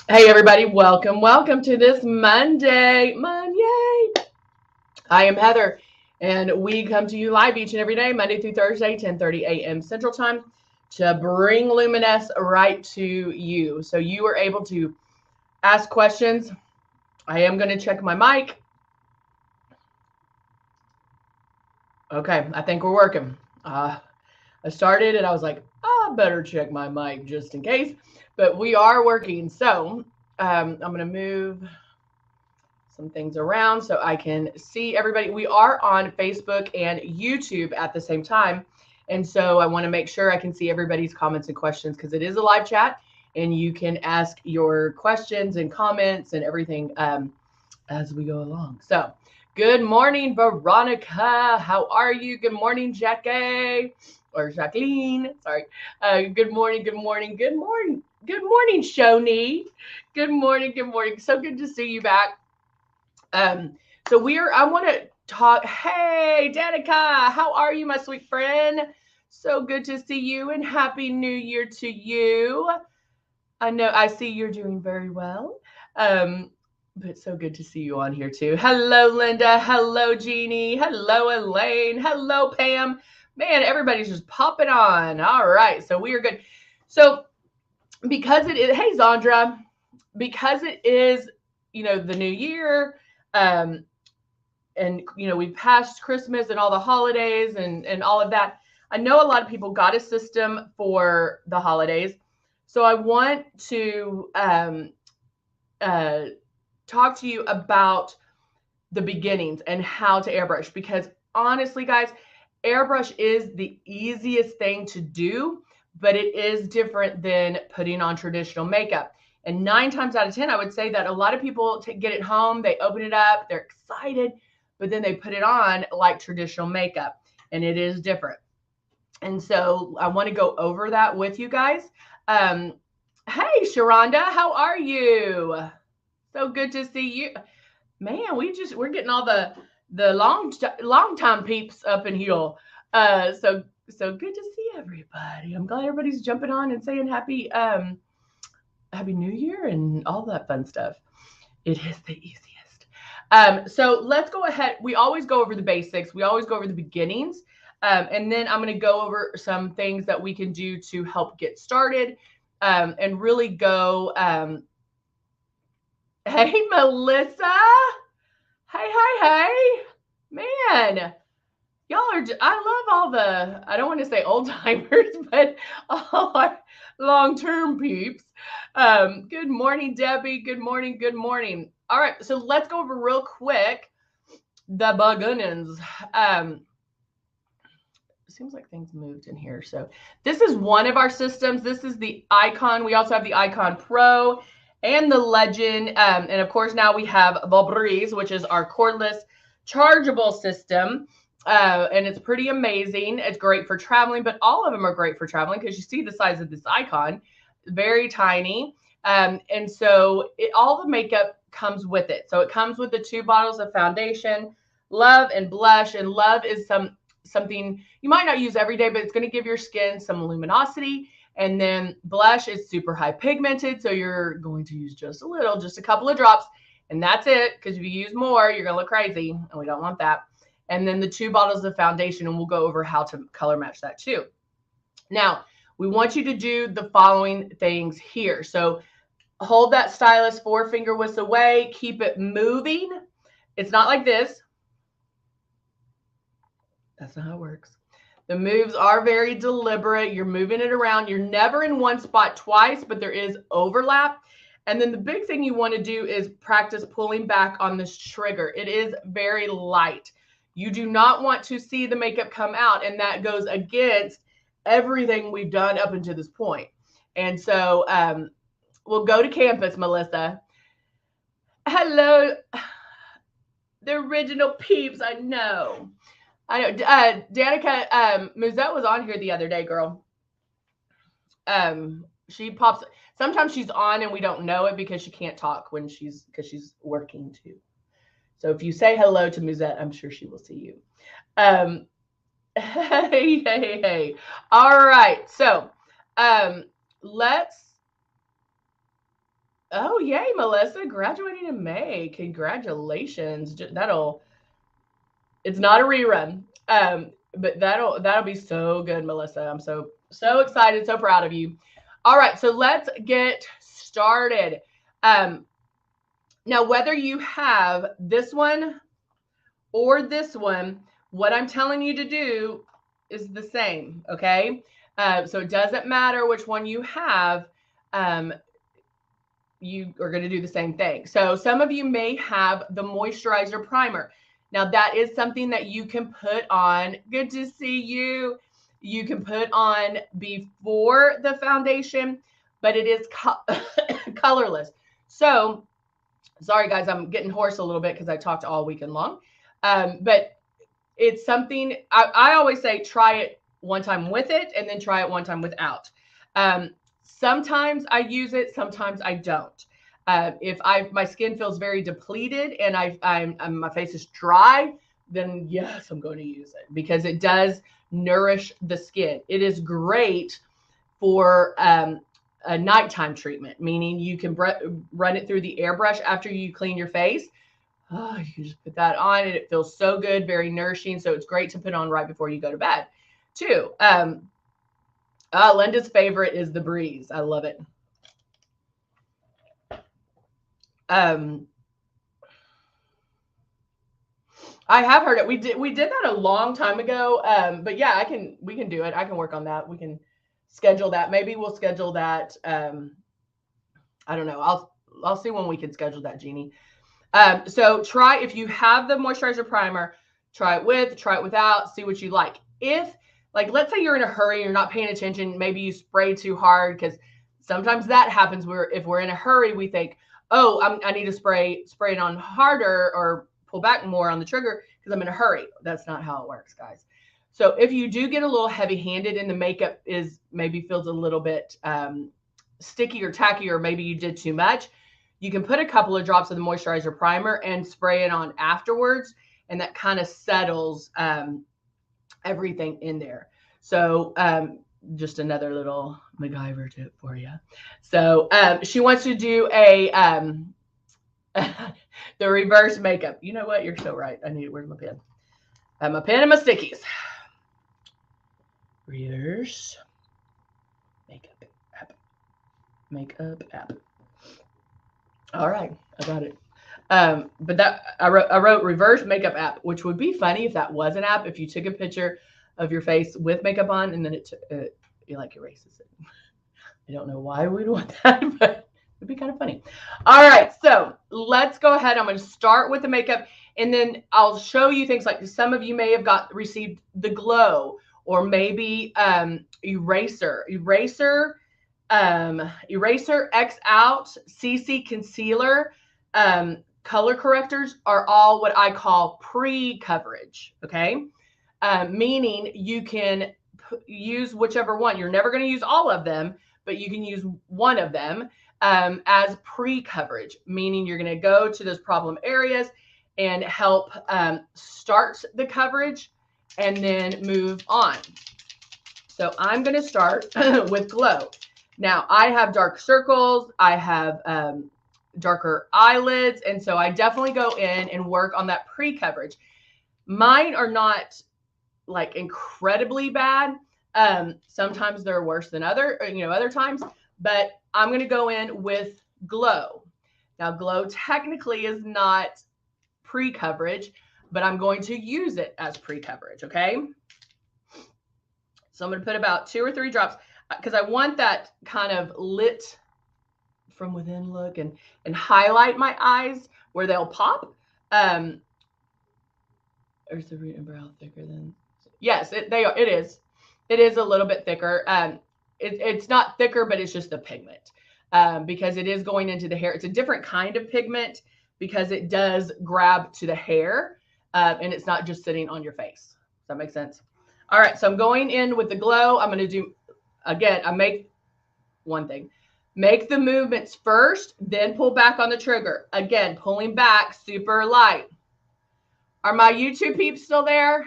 Hey everybody, welcome to this Monday. I am Heather, and we come to you live each and every day, Monday through Thursday, 10:30 a.m. Central Time, to bring Luminess right to you. So you are able to ask questions. I am going to check my mic. Okay, I think we're working. I started and I was like, I better check my mic just in case, but we are working. So I'm going to move some things around so I can see everybody. We are on Facebook and YouTube at the same time. And so I want to make sure I can see everybody's comments and questions because it is a live chat and you can ask your questions and comments and everything as we go along. So, good morning, Veronica. How are you? Good morning, Jackie or Jacqueline. Sorry. Good morning, Good morning, Shoni. Good morning, good morning. So good to see you back. Um, I want to talk. Hey, Danica, how are you, my sweet friend? So good to see you and happy new year to you. I know I see you're doing very well. Um, but so good to see you on here too. Hello, Linda. Hello, Jeannie. Hello, Elaine. Hello, Pam. Man, everybody's just popping on. All right, so we are good. So because it is, hey, Zandra, because it is, the new year, um, and we've passed Christmas and all the holidays and all of that. I know a lot of people got a system for the holidays, so I want to uh, talk to you about the beginnings and how to airbrush because honestly, guys, airbrush is the easiest thing to do, but it is different than putting on traditional makeup. And 9 times out of 10, I would say that a lot of people get it home, they open it up, they're excited, but then they put it on like traditional makeup, and it is different. And so I want to go over that with you guys. Um, hey, Sharonda, how are you? So good to see you. Man, we're getting all the long time peeps up in here. So good to see everybody. I'm glad everybody's jumping on and saying happy New Year and all that fun stuff. It is the easiest. So let's go ahead. We always go over the basics. We always go over the beginnings. And then I'm going to go over some things that we can do to help get started and really go. Hey, Melissa. Hey. Man, y'all are, I love all the, I don't want to say old timers, but all our long term peeps. Good morning, Debbie. Good morning. Good morning. All right. So let's go over real quick the beginnings. Seems like things moved in here. So this is one of our systems. This is the Icon. We also have the Icon Pro and the Legend. And of course, now we have the Breeze, which is our cordless chargeable system. And it's pretty amazing. It's great for traveling, but all of them are great for traveling because you see the size of this icon, very tiny. And so all the makeup comes with it. So it comes with the 2 bottles of foundation, Love and Blush. And Love is something you might not use every day, but it's going to give your skin some luminosity. And then Blush is super high pigmented, so you're going to use just a little, just a couple of drops, and that's it. Because if you use more, you're going to look crazy, and we don't want that. And then the 2 bottles of foundation, and we'll go over how to color match that too. Now, we want you to do the following things here. So hold that stylus 4-finger widths away, keep it moving. It's not like this. That's not how it works. The moves are very deliberate. You're moving it around. You're never in one spot twice, but there is overlap. And then the big thing you want to do is practice pulling back on this trigger. It is very light. You do not want to see the makeup come out, and that goes against everything we've done up until this point. And so we'll go to campus, Melissa. Hello, the original peeps, I know. Danica Musette was on here the other day, girl. She pops. Sometimes she's on and we don't know it because she can't talk because she's working too. So if you say hello to Musette, I'm sure she will see you. Hey. All right. So let's Oh, yay, Melissa, graduating in May. Congratulations. It's not a rerun. But that'll be so good, Melissa. I'm so excited, so proud of you. All right, so let's get started. Now, whether you have this one or this one, what I'm telling you to do is the same, okay? So it doesn't matter which one you have. You are going to do the same thing. So some of you may have the moisturizer primer. Now that is something that you can put on. Good to see you. You can put on before the foundation, but it is colorless. So sorry guys, I'm getting hoarse a little bit because I talked all weekend long. But it's something I always say, try it one time with it and then try it one time without. Sometimes I use it, sometimes I don't. If my skin feels very depleted and my face is dry, then yes, I'm going to use it because it does nourish the skin. It is great for a nighttime treatment, meaning you can run it through the airbrush after you clean your face. Oh, you can just put that on and it feels so good, very nourishing. So it's great to put on right before you go to bed too. Linda's favorite is the Breeze. I love it. I have heard it. We did that a long time ago. But yeah, we can do it. I can work on that. We can schedule that. Maybe we'll schedule that. I don't know. I'll see when we can schedule that, Jeannie. So try, if you have the moisturizer primer, try it with, try it without, see what you like. If, like, let's say you're in a hurry, you're not paying attention, maybe you spray too hard, because sometimes that happens where if we're in a hurry, we think, oh, I need to spray it on harder or pull back more on the trigger because I'm in a hurry. That's not how it works, guys. So if you do get a little heavy-handed and the makeup maybe feels a little bit sticky or tacky, or maybe you did too much, you can put a couple of drops of the moisturizer primer and spray it on afterwards, and that kind of settles everything in there. So just another little MacGyver tip for you. So she wants to do the reverse makeup. You know what? You're so right. Where's my pen? My pen and my stickies. Reverse makeup app. Makeup app. All right, I got it. But that I wrote reverse makeup app, which would be funny if that was an app. If you took a picture of your face with makeup on and then it like erases it. I don't know why we'd want that, but it'd be kind of funny. All right, so let's go ahead. I'm going to start with the makeup, and then I'll show you things like some of you may have received the Glow, or maybe Eraser X Out, CC Concealer, color correctors are all what I call pre-coverage, okay? Meaning you can use whichever one. You're never going to use all of them, but you can use one of them as pre-coverage, meaning you're going to go to those problem areas and help start the coverage and then move on. So I'm going to start with Glow. Now, I have dark circles, I have darker eyelids, and so I definitely go in and work on that pre-coverage. Mine are not like incredibly bad. Sometimes they're worse than other times, but I'm going to go in with Glow. Now, Glow technically is not pre-coverage, but I'm going to use it as pre-coverage, okay? So I'm going to put about 2 or 3 drops because I want that kind of lit from within look and highlight my eyes where they'll pop. Or is the root and brow thicker than? Yes, it is. It is a little bit thicker. It's not thicker, but it's just the pigment because it is going into the hair. It's a different kind of pigment because it does grab to the hair and it's not just sitting on your face. Does that make sense? All right, so I'm going in with the Glow. I'm going to do, again, I make one thing. Make the movements first, then pull back on the trigger. Again, pulling back super light. Are my YouTube peeps still there?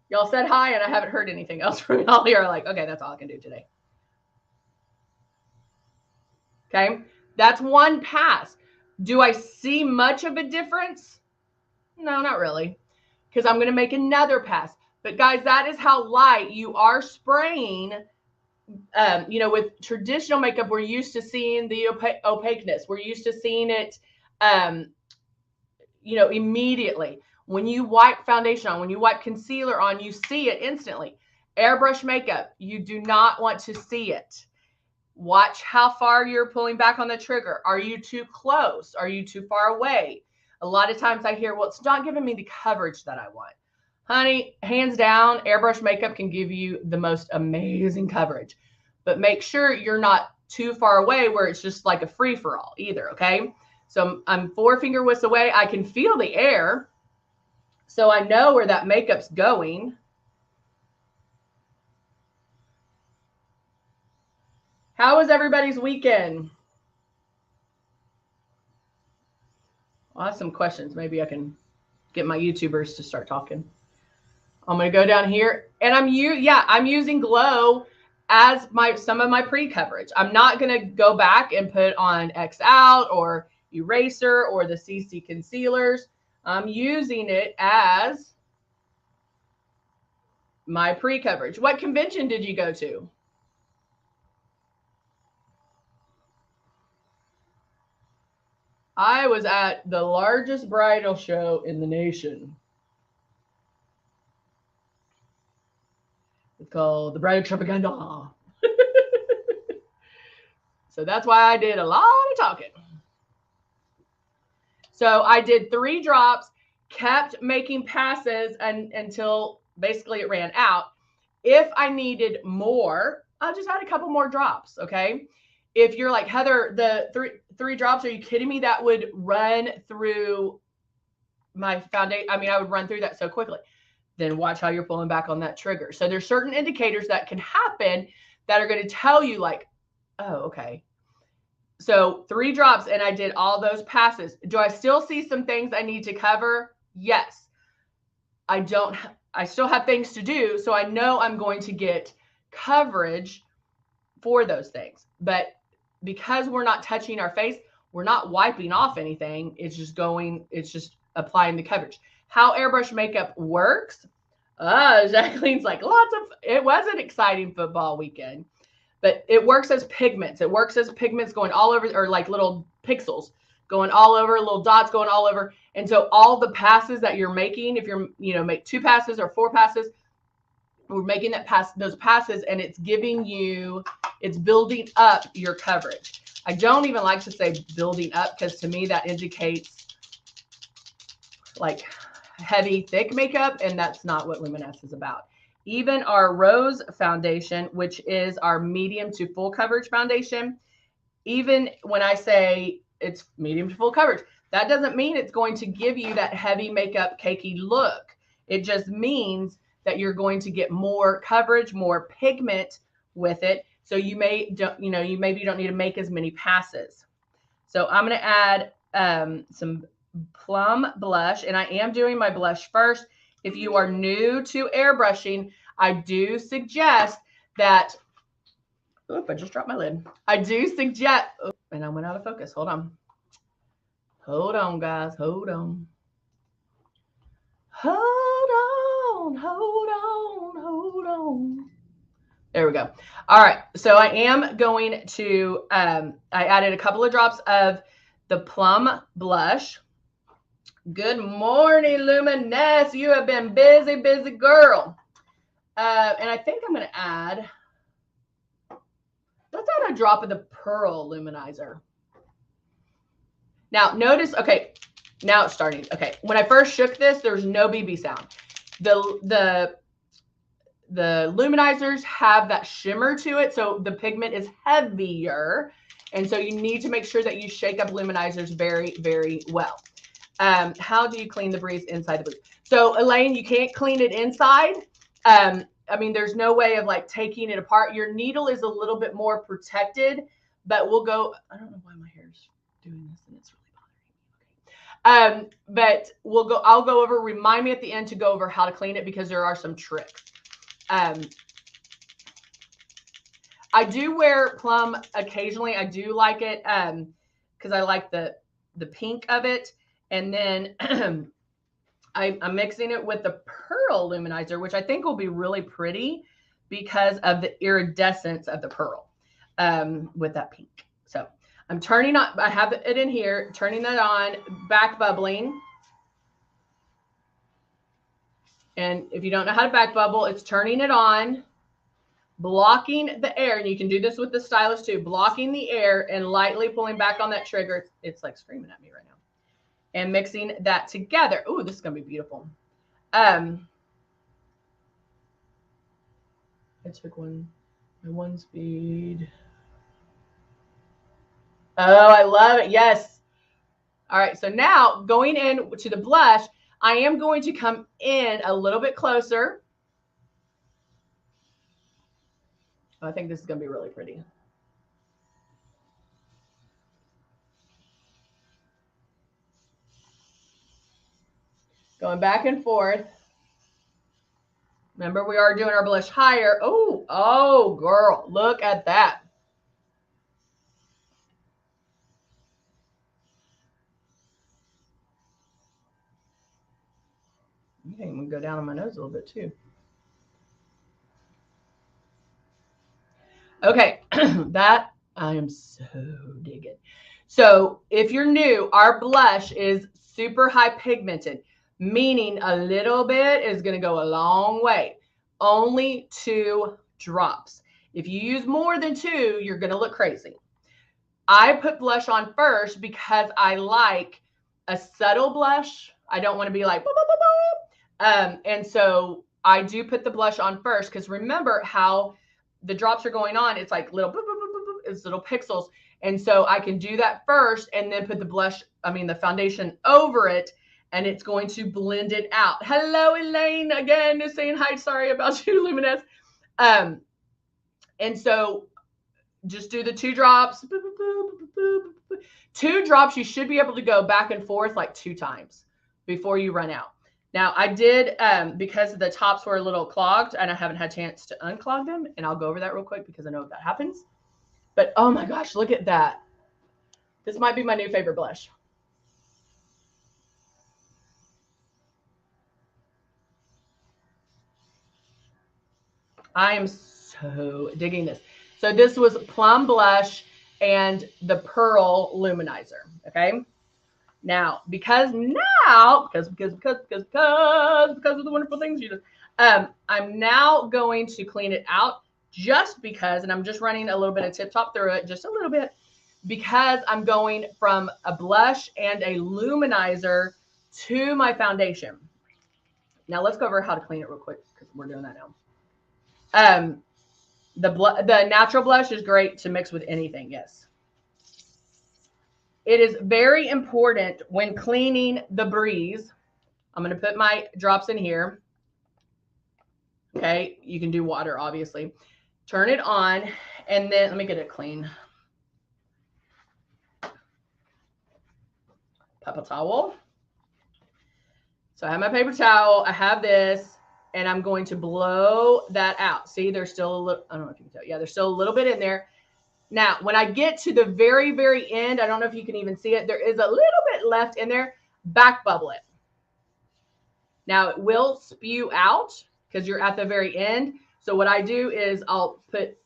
Y'all said hi, and I haven't heard anything else from y'all. You're like, okay, that's all I can do today. Okay, That's one pass. Do I see much of a difference? No, not really, because I'm going to make another pass. But guys, that is how light you are spraying. You know, with traditional makeup, we're used to seeing the opaqueness. We're used to seeing it, you know, immediately. When you wipe foundation on, when you wipe concealer on, you see it instantly. Airbrush makeup, you do not want to see it. Watch how far you're pulling back on the trigger. Are you too close? Are you too far away? A lot of times I hear, well, it's not giving me the coverage that I want. Honey, hands down, airbrush makeup can give you the most amazing coverage. But make sure you're not too far away where it's just like a free-for-all either, okay? So I'm 4 finger widths away. I can feel the air, so I know where that makeup's going. How was everybody's weekend? Awesome questions. Maybe I can get my YouTubers to start talking. I'm going to go down here, and I'm using Glow as some of my pre-coverage. I'm not going to go back and put on X Out or Eraser or the CC concealers. I'm using it as my pre-coverage. What convention did you go to? I was at the largest bridal show in the nation. It's called the Bridal Extravaganza. So that's why I did a lot of talking. So I did 3 drops, kept making passes until basically it ran out. If I needed more, I'll just add a couple more drops, okay? If you're like, Heather, the three drops, are you kidding me? That would run through my foundation. I mean, I would run through that so quickly. Then watch how you're pulling back on that trigger. So there's certain indicators that can happen that are going to tell you like, oh, okay. So 3 drops and I did all those passes. Do I still see some things I need to cover? Yes. I still have things to do. So I know I'm going to get coverage for those things. But because we're not touching our face, we're not wiping off anything. It's just applying the coverage. How airbrush makeup works. Jacqueline's like, it was an exciting football weekend, but it works as pigments. It works as pigments going all over, or like little pixels going all over, little dots going all over. And so all the passes that you're making, if you're, make 2 passes or 4 passes, we're making those passes, and it's building up your coverage. I don't even like to say building up, because to me that indicates like heavy, thick makeup, and that's not what Luminess is about. Even our Rose foundation, which is our medium to full coverage foundation, even when I say it's medium to full coverage, that doesn't mean it's going to give you that heavy makeup cakey look. It just means that you're going to get more coverage, more pigment with it. So you maybe don't need to make as many passes. So I'm going to add some Plum blush, and I am doing my blush first. If you are new to airbrushing, I do suggest that, I just dropped my lid. I do suggest, and I went out of focus. Hold on, guys. Hold on. There we go. All right. So I am going to, I added a couple of drops of the Plum blush. Good morning, Luminess. You have been busy, busy girl. And I think I'm going to add, let's add a drop of the Pearl Luminizer. Now notice, okay, now it's starting. Okay, when I first shook this, there's no BB sound. The luminizers have that shimmer to it, so the pigment is heavier, and so you need to make sure that you shake up luminizers very, very well. How do you clean the breeze inside the booth? So Elaine, you can't clean it inside. I mean, there's no way of like taking it apart. Your needle is a little bit more protected, but we'll go, I don't know why my hair's doing this and it's really bothering me. Okay. But I'll go over, remind me at the end to go over how to clean it, because there are some tricks. I do wear Plum occasionally. I do like it. because I like the pink of it. And then I'm mixing it with the pearl luminizer, which I think will be really pretty because of the iridescence of the pearl with that pink. So I'm turning on, I have it in here, turning that on, back bubbling. And if you don't know how to back bubble, it's turning it on, blocking the air. And you can do this with the stylus too, blocking the air and lightly pulling back on that trigger. It's like screaming at me right now. And mixing that together. Ooh, this is going to be beautiful. I took my one speed. Oh, I love it. Yes. All right. So now going in to the blush, I am going to come in a little bit closer. I think this is going to be really pretty. Going back and forth. Remember, we are doing our blush higher. Oh, girl, look at that. You think I'm going to go down on my nose a little bit too. Okay, that I am so digging. So if you're new, our blush is super high pigmented, meaning a little bit is going to go a long way. Only 2 drops. If you use more than 2, you're going to look crazy. I put blush on first because I like a subtle blush. I don't want to be like, boop, boop, boop, boop. And so I do put the blush on first because remember how the drops are going on. It's like little, boop, boop, boop, boop, boop, it's little pixels. And so I can do that first and then put the blush, the foundation over it, and it's going to blend it out. Hello, Elaine, again, is saying hi. Sorry about you, Luminess. And so just do the 2 drops. 2 drops, you should be able to go back and forth like 2 times before you run out. Now, I did, because the tops were a little clogged and I haven't had a chance to unclog them, and I'll go over that real quick because I know that happens. But oh my gosh, look at that. This might be my new favorite blush. I am so digging this. So this was Plum Blush and the Pearl Luminizer, okay? Now, because of the wonderful things you do, I'm now going to clean it out just because, and I'm just running a little bit of Tip Top through it, just a little bit, because I'm going from a blush and a luminizer to my foundation. Now let's go over how to clean it real quick because we're doing that now. The natural blush is great to mix with anything, yes. It is very important when cleaning the breeze. I'm going to put my drops in here. Okay, you can do water, obviously. Turn it on, and then let me get it clean. Paper towel. So I have my paper towel. I have this, and I'm going to blow that out. See, there's still a little, I don't know if you can tell. Yeah, there's still a little bit in there. Now, when I get to the very, very end, I don't know if you can even see it. There is a little bit left in there. Back bubble it. Now, it will spew out because you're at the very end. So what I do is I'll put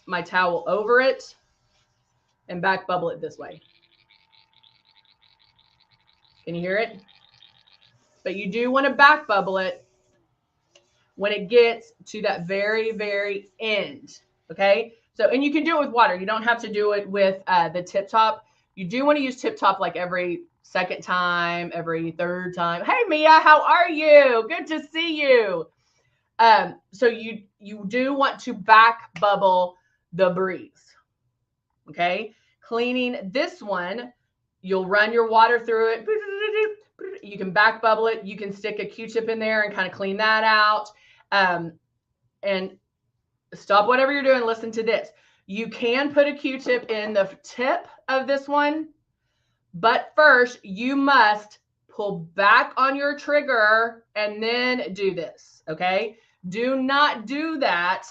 my towel over it and back bubble it this way. Can you hear it? But you do want to back bubble it when it gets to that very, very end. Okay? So, and you can do it with water. You don't have to do it with the Tip Top. You do want to use Tip Top like every second time, every third time. Hey, Mia, how are you? Good to see you. So you do want to back bubble the breeze. Okay? Cleaning this one, you'll run your water through it. You can back bubble it. You can stick a Q-tip in there and kind of clean that out. And stop whatever you're doing. Listen to this. You can put a Q-tip in the tip of this one, but first you must pull back on your trigger and then do this, okay? Do not do that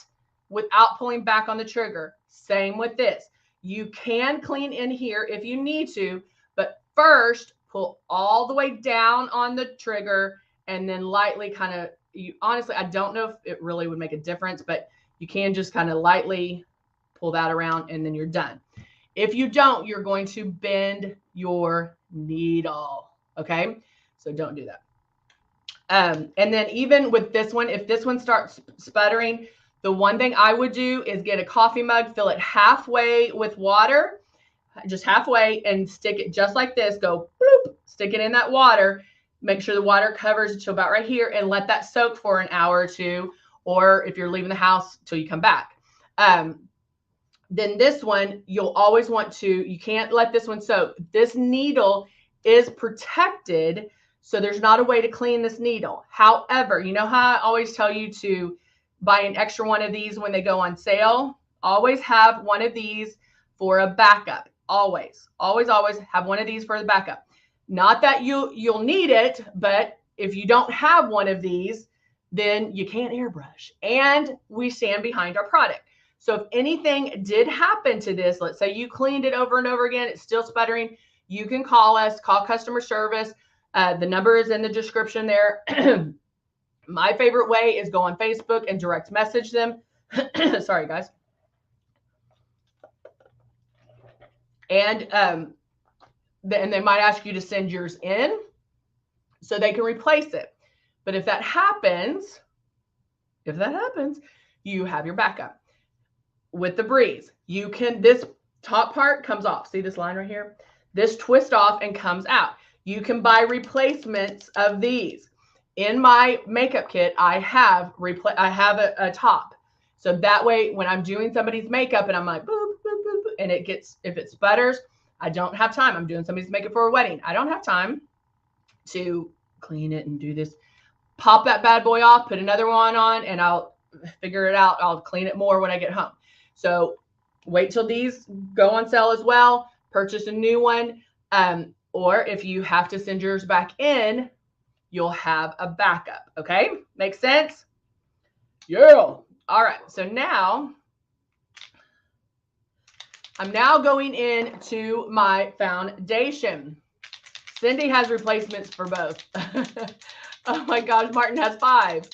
without pulling back on the trigger. Same with this. You can clean in here if you need to, but first pull all the way down on the trigger and then lightly kind of, honestly, I don't know if it really would make a difference, but you can just kind of lightly pull that around and then you're done. If you don't, you're going to bend your needle. Okay. So don't do that. And then even with this one, if this one starts sputtering, the one thing I would do is get a coffee mug, fill it halfway with water, just halfway, and stick it just like this. Go bloop, stick it in that water. Make sure the water covers it to about right here and let that soak for an hour or two, or if you're leaving the house till you come back. Then this one, you'll always want to, you can't let this one soak. This needle is protected, so there's not a way to clean this needle. However, you know how I always tell you to buy an extra one of these when they go on sale? Always have one of these for a backup. Always, always, always have one of these for the backup. Not that you'll need it, but if you don't have one of these, then you can't airbrush. And we stand behind our product. So if anything did happen to this, let's say you cleaned it over and over again, it's still sputtering, you can call us, call customer service. The number is in the description there. My favorite way is go on Facebook and direct message them. Sorry, guys. And they might ask you to send yours in so they can replace it. But if that happens, you have your backup. With the Breeze, you can, this top part comes off. See this line right here? This twists off and comes out. You can buy replacements of these. In my makeup kit, I have a top. So that way, when I'm doing somebody's makeup and I'm like, boop, boop, boop, and it gets, if it sputters, I don't have time. I'm doing somebody's makeup for a wedding. I don't have time to clean it and do this. Pop that bad boy off, put another one on, and I'll figure it out. I'll clean it more when I get home. So wait till these go on sale as well. Purchase a new one. Or if you have to send yours back in, you'll have a backup. Okay? Makes sense? Yeah. All right. So now I'm now going into my foundation. Cindy has replacements for both. Oh my gosh, Martin has 5.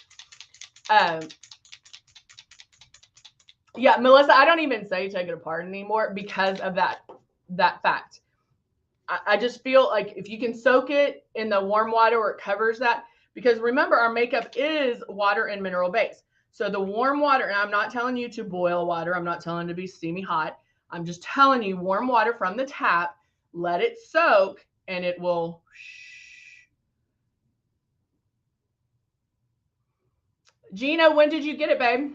Yeah, Melissa, I don't even say take it apart anymore because of that fact. I just feel like if you can soak it in the warm water where it covers that, because remember, our makeup is water and mineral based. So the warm water, and I'm not telling you to boil water. I'm not telling you to be steamy hot. I'm just telling you warm water from the tap, let it soak, and it will. Gina, when did you get it, babe?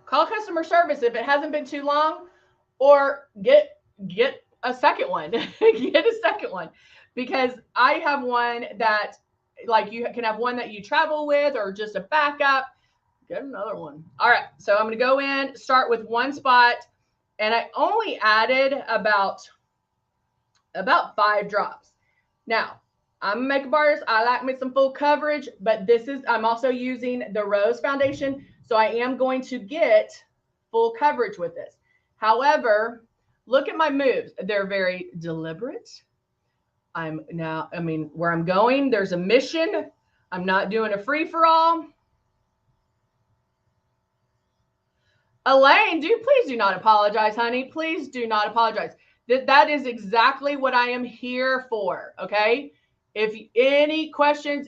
Call customer service if it hasn't been too long, or get a second one. Get a second one, because I have one that, like, you can have one that you travel with or just a backup. Get another one. All right, so I'm going to go in, start with one spot, and I only added about 5 drops. Now, I'm a makeup artist. I like me some full coverage, but I'm also using the Rose foundation, so I am going to get full coverage with this. However, look at my moves. They're very deliberate. Where I'm going, there's a mission. I'm not doing a free-for-all. Elaine, please do not apologize, honey. Please do not apologize. That is exactly what I am here for, okay? If any questions,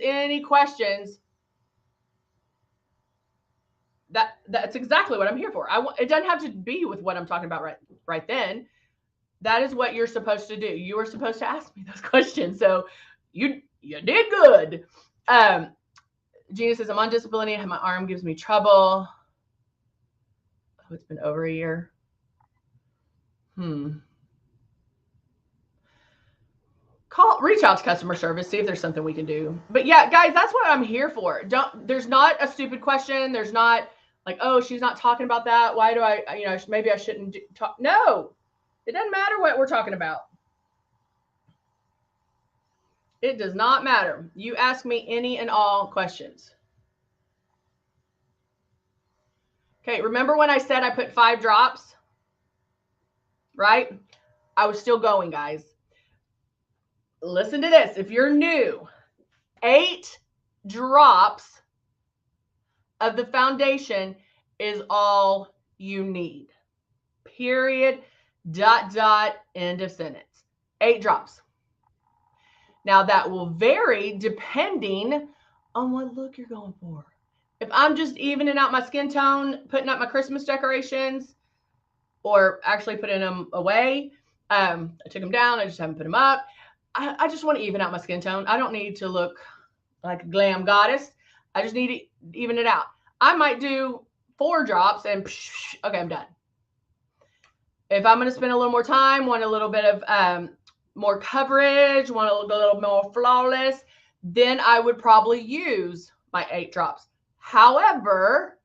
that's exactly what I'm here for. It doesn't have to be with what I'm talking about right then. That is what you're supposed to do. You were supposed to ask me those questions, so you did good. Gina says, I'm on disability and my arm gives me trouble. Oh, it's been over a year. Reach out to customer service, see if there's something we can do. But yeah, guys, that's what I'm here for. There's not a stupid question. There's not like, oh, she's not talking about that. Why do maybe I shouldn't talk. No, it doesn't matter what we're talking about. It does not matter. You ask me any and all questions. Okay, remember when I said I put 5 drops? right? I was still going, guys. Listen to this. If you're new, 8 drops of the foundation is all you need. Period, dot, dot, end of sentence. 8 drops. Now that will vary depending on what look you're going for. If I'm just evening out my skin tone, putting up my Christmas decorations, or actually putting them away, I took them down, I just haven't put them up. I just want to even out my skin tone. I don't need to look like a glam goddess. I just need to even it out. I might do 4 drops and okay, I'm done. If I'm going to spend a little more time, want a little bit of more coverage, want to look a little more flawless, then I would probably use my 8 drops. However,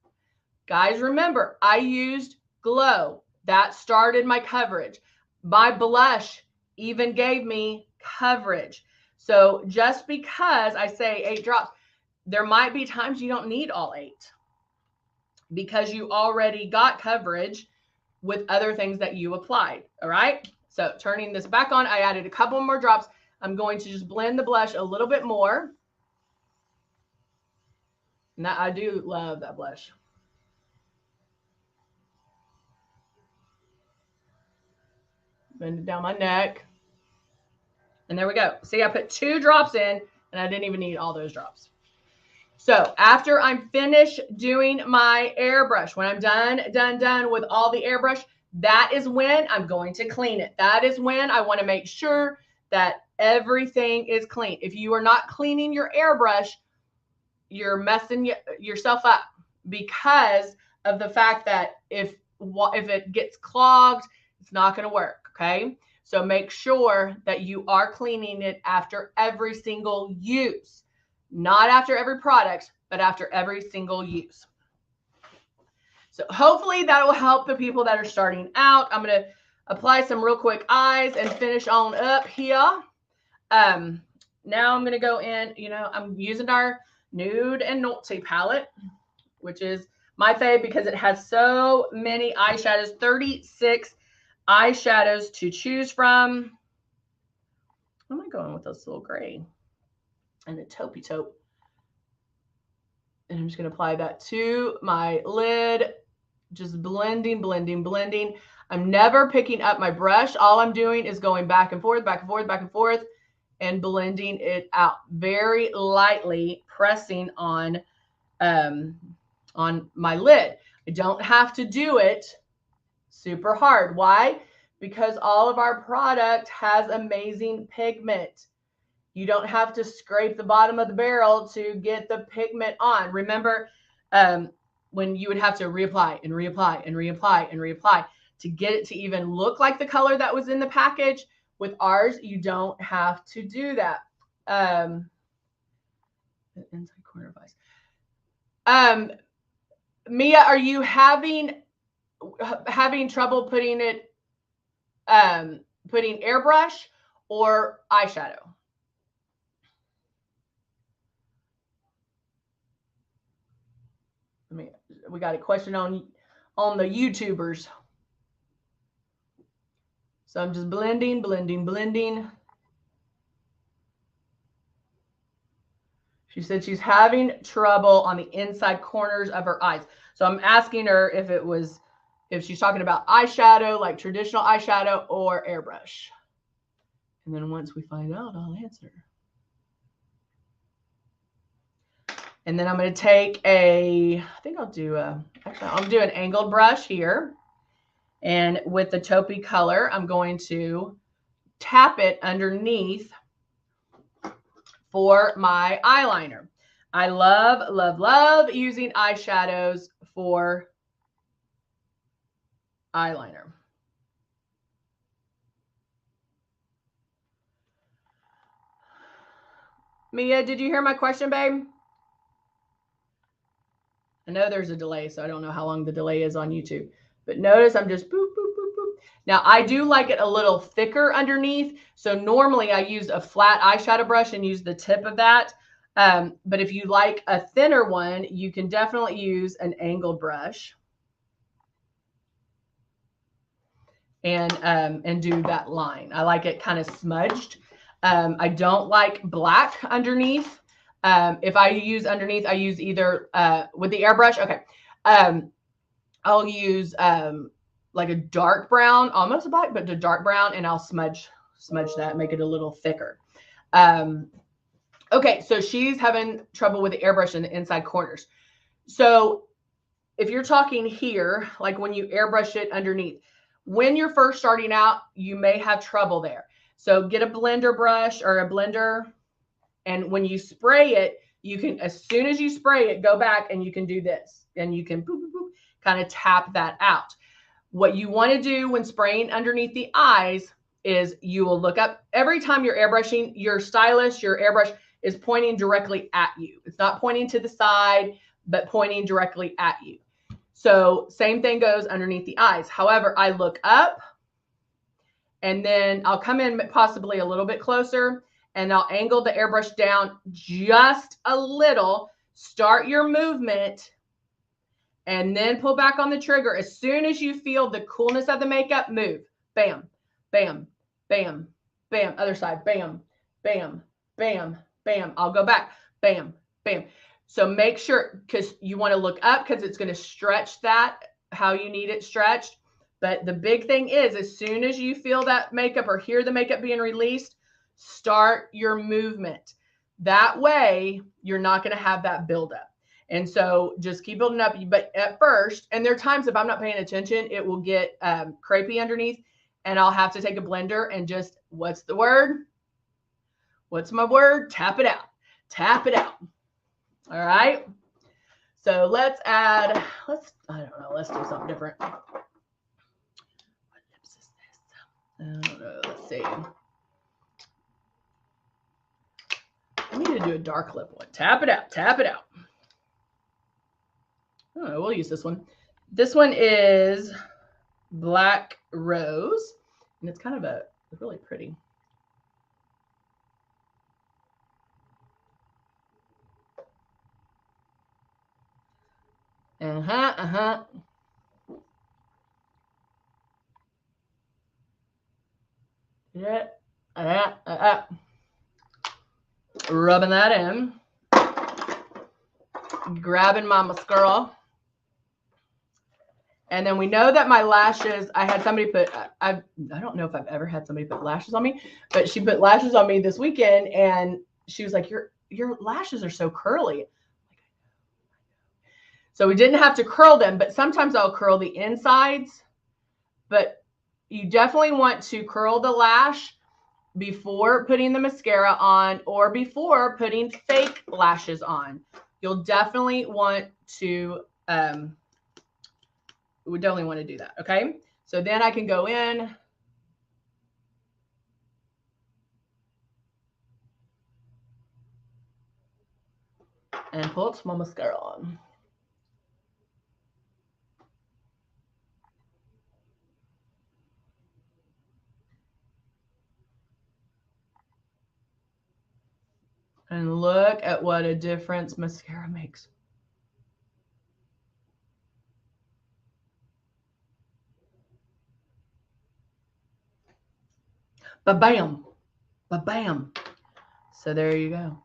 guys, remember, I used Glow. That started my coverage. My blush even gave me coverage. So just because I say 8 drops, there might be times you don't need all 8 because you already got coverage with other things that you applied. All right. So turning this back on, I added a couple more drops. I'm going to just blend the blush a little bit more. And I do love that blush. Blend it down my neck. And there we go. See, I put 2 drops in and I didn't even need all those drops. So after I'm finished doing my airbrush, when I'm done with all the airbrush, that is when I'm going to clean it. That is when I want to make sure that everything is clean. If you are not cleaning your airbrush, you're messing yourself up because of the fact that if it gets clogged, it's not going to work, okay? So make sure that you are cleaning it after every single use. Not after every product, but after every single use. So hopefully that will help the people that are starting out. I'm going to apply some real quick eyes and finish on up here. Now I'm going to go in, I'm using our Nude and Naughty palette, which is my fave because it has so many eyeshadows, 36 eyeshadows to choose from. What am I going with this little gray and a taupey taupe? And I'm just going to apply that to my lid, just blending, blending, blending. I'm never picking up my brush. All I'm doing is going back and forth, back and forth, back and forth, and blending it out very lightly, pressing on my lid. I don't have to do it super hard. Why? Because all of our product has amazing pigment. You don't have to scrape the bottom of the barrel to get the pigment on. Remember when you would have to reapply and reapply and reapply and reapply to get it to even look like the color that was in the package. With ours, you don't have to do that. Inside corner of eyes. Mia, are you having trouble putting airbrush or eyeshadow? We got a question on the YouTubers. So I'm just blending, blending, blending. She said she's having trouble on the inside corners of her eyes. So I'm asking her if she's talking about eyeshadow, like traditional eyeshadow, or airbrush. And then once we find out, I'll answer. And then I'm going to take I'm do an angled brush here. And with the taupey color, I'm going to tap it underneath for my eyeliner. I love, love, love using eyeshadows for eyeliner. Mia, did you hear my question, babe? I know there's a delay, so I don't know how long the delay is on YouTube. But notice I'm just boop, boop, boop, boop. Now, I do like it a little thicker underneath. So normally I use a flat eyeshadow brush and use the tip of that. But if you like a thinner one, you can definitely use an angled brush. and do that line. I like it kind of smudged. I don't like black underneath. If I use underneath, I use either with the airbrush. Okay. I'll use like a dark brown, almost a black, but a dark brown, and I'll smudge that, make it a little thicker. Okay, so she's having trouble with the airbrush in the inside corners. So if you're talking here, like when you airbrush it underneath, when you're first starting out, you may have trouble there. So get a blender brush or a blender, and when you spray it, you can, as soon as you spray it, go back and you can do this, and you can boop, boop, boop, kind of tap that out. What you want to do when spraying underneath the eyes is you will look up every time you're airbrushing. Your stylus, your airbrush is pointing directly at you. It's not pointing to the side, but pointing directly at you. So same thing goes underneath the eyes. However, I look up and then I'll come in possibly a little bit closer and I'll angle the airbrush down just a little, start your movement, and then pull back on the trigger. As soon as you feel the coolness of the makeup, move. Bam, bam, bam, bam. Other side, bam, bam, bam, bam. I'll go back, bam, bam. So make sure, because you want to look up because it's going to stretch that how you need it stretched. But the big thing is, as soon as you feel that makeup or hear the makeup being released, start your movement. That way, you're not going to have that buildup. And so just keep building up. But at first, and there are times if I'm not paying attention, it will get crepey underneath, and I'll have to take a blender and just, what's the word? What's my word? Tap it out. Tap it out. All right. So let's add, I don't know, let's do something different. What lips is this? I don't know. Let's see. I need to do a dark lip one. Tap it out. Tap it out. I don't know. We'll use this one. This one is Black Rose, and it's kind of it's really pretty. Yeah. Rubbing that in. Grabbing my mascara. And then we know that my lashes, I had somebody put, I don't know if I've ever had somebody put lashes on me, but she put lashes on me this weekend, and she was like, your lashes are so curly. So we didn't have to curl them, but sometimes I'll curl the insides. But you definitely want to curl the lash before putting the mascara on or before putting fake lashes on. You'll definitely want to, we definitely want to do that. Okay. So then I can go in. And put my mascara on. And look at what a difference mascara makes. Ba-bam. Ba-bam. So there you go.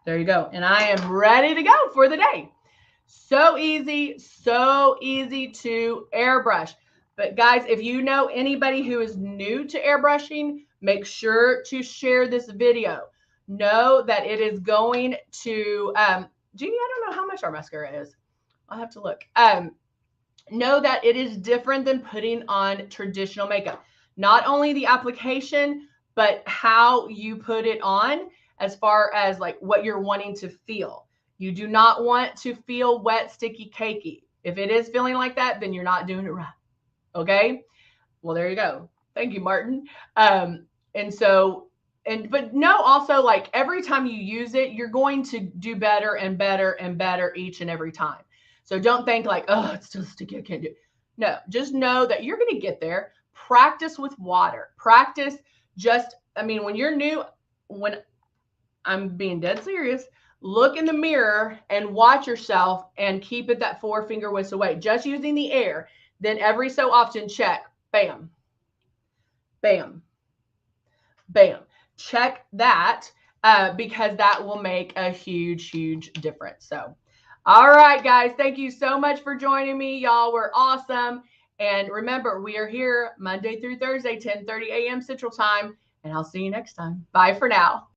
There you go. And I am ready to go for the day. So easy to airbrush. But guys, if you know anybody who is new to airbrushing, make sure to share this video. Know that it is going to, Jeannie, I don't know how much our mascara is. I'll have to look. Know that it is different than putting on traditional makeup. Not only the application, but how you put it on as far as like what you're wanting to feel. You do not want to feel wet, sticky, cakey. If it is feeling like that, then you're not doing it right. Okay? Well, there you go. Thank you, Martin. But no, also like every time you use it, you're going to do better and better and better each and every time. So don't think like, oh, it's still sticky, I can't do it. No, just know that you're going to get there. Practice with water. Practice when you're new, when I'm being dead serious, look in the mirror and watch yourself and keep it that 4-finger whisk away. Just using the air. Then every so often check, bam, Bam. Bam. Check that because that will make a huge, huge difference. So, all right, guys, thank you so much for joining me. Y'all were awesome. And remember, we are here Monday through Thursday, 10:30 a.m. Central Time. And I'll see you next time. Bye for now.